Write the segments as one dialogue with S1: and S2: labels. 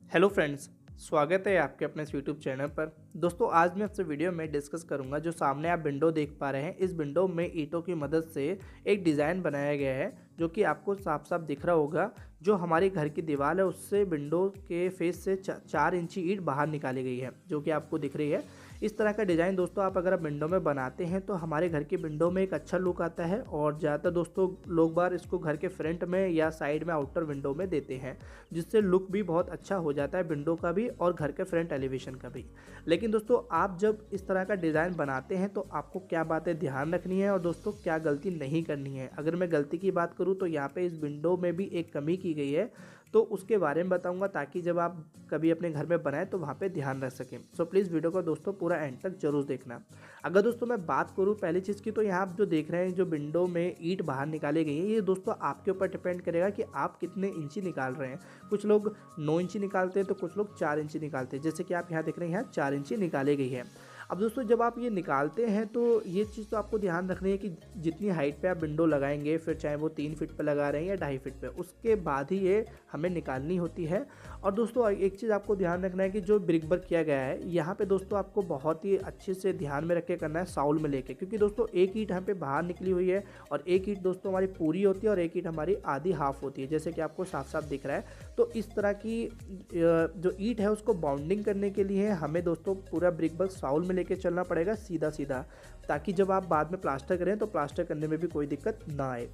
S1: Hello friends, स्वागत है आपके अपने इस यूट्यूब चैनल पर। दोस्तों, आज मैं आपसे वीडियो में डिस्कस करूंगा जो सामने आप विंडो देख पा रहे हैं। इस विंडो में ईंटों की मदद से एक डिज़ाइन बनाया गया है जो कि आपको साफ साफ दिख रहा होगा। जो हमारी घर की दीवार है उससे विंडो के फेस से 4 इंची ईंट बाहर निकाली गई है जो कि आपको दिख रही है। इस तरह का डिज़ाइन दोस्तों आप अगर आप विंडो में बनाते हैं तो हमारे घर की विंडो में एक अच्छा लुक आता है। और ज़्यादातर दोस्तों लोग बार इसको घर के फ्रंट में या साइड में आउटर विंडो में देते हैं, जिससे लुक भी बहुत अच्छा हो जाता है विंडो का भी और घर के फ्रंट एलिवेशन का भी। लेकिन दोस्तों आप जब इस तरह का डिज़ाइन बनाते हैं तो आपको क्या बातें ध्यान रखनी है और दोस्तों क्या गलती नहीं करनी है। अगर मैं गलती की बात करूँ तो यहाँ पे इस विंडो में भी एक कमी की गई है, तो उसके बारे में बताऊंगा ताकि जब आप कभी अपने घर में बनाएं तो वहाँ पे ध्यान रख सकें। सो प्लीज़ वीडियो को दोस्तों पूरा एंड तक जरूर देखना। अगर दोस्तों मैं बात करूँ पहली चीज़ की, तो यहाँ आप जो देख रहे हैं जो विंडो में ईंट बाहर निकाली गई है, ये दोस्तों आपके ऊपर डिपेंड करेगा कि आप कितने इंची निकाल रहे हैं। कुछ लोग 9 इंची निकालते हैं तो कुछ लोग 4 इंची निकालते हैं, जैसे कि आप यहाँ देख रहे हैं यहाँ 4 इंची निकाली गई है। अब दोस्तों जब आप ये निकालते हैं तो ये चीज़ तो आपको ध्यान रखनी है कि जितनी हाइट पे आप विंडो लगाएंगे, फिर चाहे वो 3 फीट पे लगा रहे हैं या 2.5 फीट पे, उसके बाद ही ये हमें निकालनी होती है। और दोस्तों एक चीज़ आपको ध्यान रखना है कि जो ब्रिक वर्क किया गया है यहाँ पे दोस्तों आपको बहुत ही अच्छे से ध्यान में रख के करना है, साउल में लेके, क्योंकि दोस्तों एक ईंट यहाँ पे बाहर निकली हुई है और एक ईंट दोस्तों हमारी पूरी होती है और एक ईंट हमारी आधी हाफ होती है, जैसे कि आपको साफ साफ दिख रहा है। तो इस तरह की जो ईंट है उसको बाउंडिंग करने के लिए हमें दोस्तों पूरा ब्रिक वर्क साउल में लेके चलना पड़ेगा सीधा सीधा, ताकि जब आप बाद में प्लास्टर करें तो प्लास्टर करने में भी कोई दिक्कत ना आए।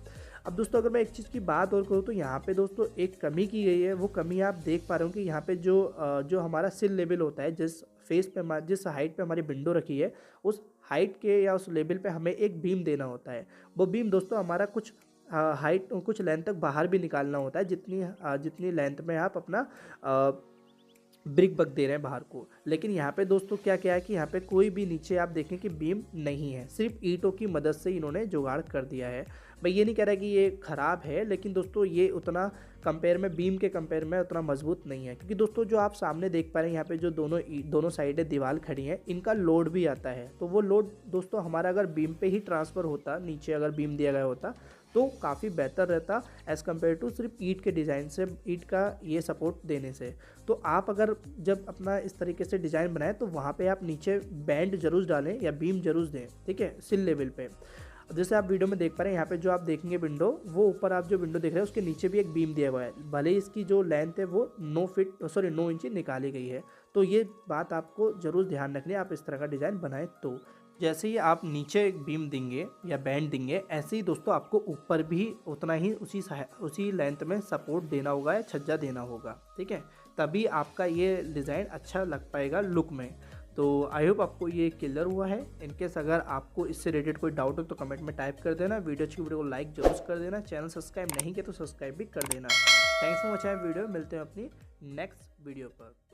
S1: अब दोस्तों अगर मैं एक चीज़ की बात और करूँ तो यहाँ पे दोस्तों एक कमी की गई है। वो कमी आप देख पा रहे हो कि यहाँ पे जो हमारा सिल लेवल होता है, जिस फेस पे जिस हाइट पे हमारी विंडो रखी है, उस हाइट के या उस लेवल पे हमें एक बीम देना होता है। वो बीम दोस्तों हमारा कुछ हाइट कुछ लेंथ तक बाहर भी निकालना होता है, जितनी लेंथ में आप अपना ब्रिक बक दे रहे हैं बाहर को। लेकिन यहाँ पे दोस्तों क्या क्या है कि यहाँ पे कोई भी नीचे आप देखें कि बीम नहीं है, सिर्फ ईंटों की मदद से इन्होंने जुगाड़ कर दिया है। मैं ये नहीं कह रहा कि ये ख़राब है, लेकिन दोस्तों ये उतना कंपेयर में बीम के कंपेयर में उतना मजबूत नहीं है, क्योंकि दोस्तों जो आप सामने देख पा रहे हैं यहाँ पे जो दोनों साइडें दीवार खड़ी हैं, इनका लोड भी आता है। तो वो लोड दोस्तों हमारा अगर बीम पे ही ट्रांसफ़र होता, नीचे अगर बीम दिया गया होता तो काफ़ी बेहतर रहता एज़ कम्पेयर टू सिर्फ ईंट के डिज़ाइन से, ईंट का ये सपोर्ट देने से। तो आप अगर जब अपना इस तरीके से डिज़ाइन बनाएं तो वहाँ पे आप नीचे बैंड जरूर डालें या बीम जरूर दें, ठीक है, सिल लेवल पे। जैसे आप वीडियो में देख पा रहे हैं यहाँ पे जो आप देखेंगे विंडो, वो ऊपर आप जो विंडो देख रहे हैं उसके नीचे भी एक बीम दिया हुआ है, भले इसकी जो लेंथ है वो 9 इंची निकाली गई है। तो ये बात आपको जरूर ध्यान रखनी है आप इस तरह का डिज़ाइन बनाएं तो। जैसे ही आप नीचे एक बीम देंगे या बैंड देंगे, ऐसे ही दोस्तों आपको ऊपर भी उतना ही उसी लेंथ में सपोर्ट देना होगा या छज्जा देना होगा, ठीक है, तभी आपका ये डिज़ाइन अच्छा लग पाएगा लुक में। तो आई होप आपको ये क्लियर हुआ है। इनकेस अगर आपको इससे रिलेटेड कोई डाउट हो तो कमेंट में टाइप कर देना। वीडियो को लाइक जरूर कर देना, चैनल सब्सक्राइब नहीं किया तो सब्सक्राइब भी कर देना। थैंक्स फॉर वॉचिंग वीडियो, मिलते हैं अपनी नेक्स्ट वीडियो पर।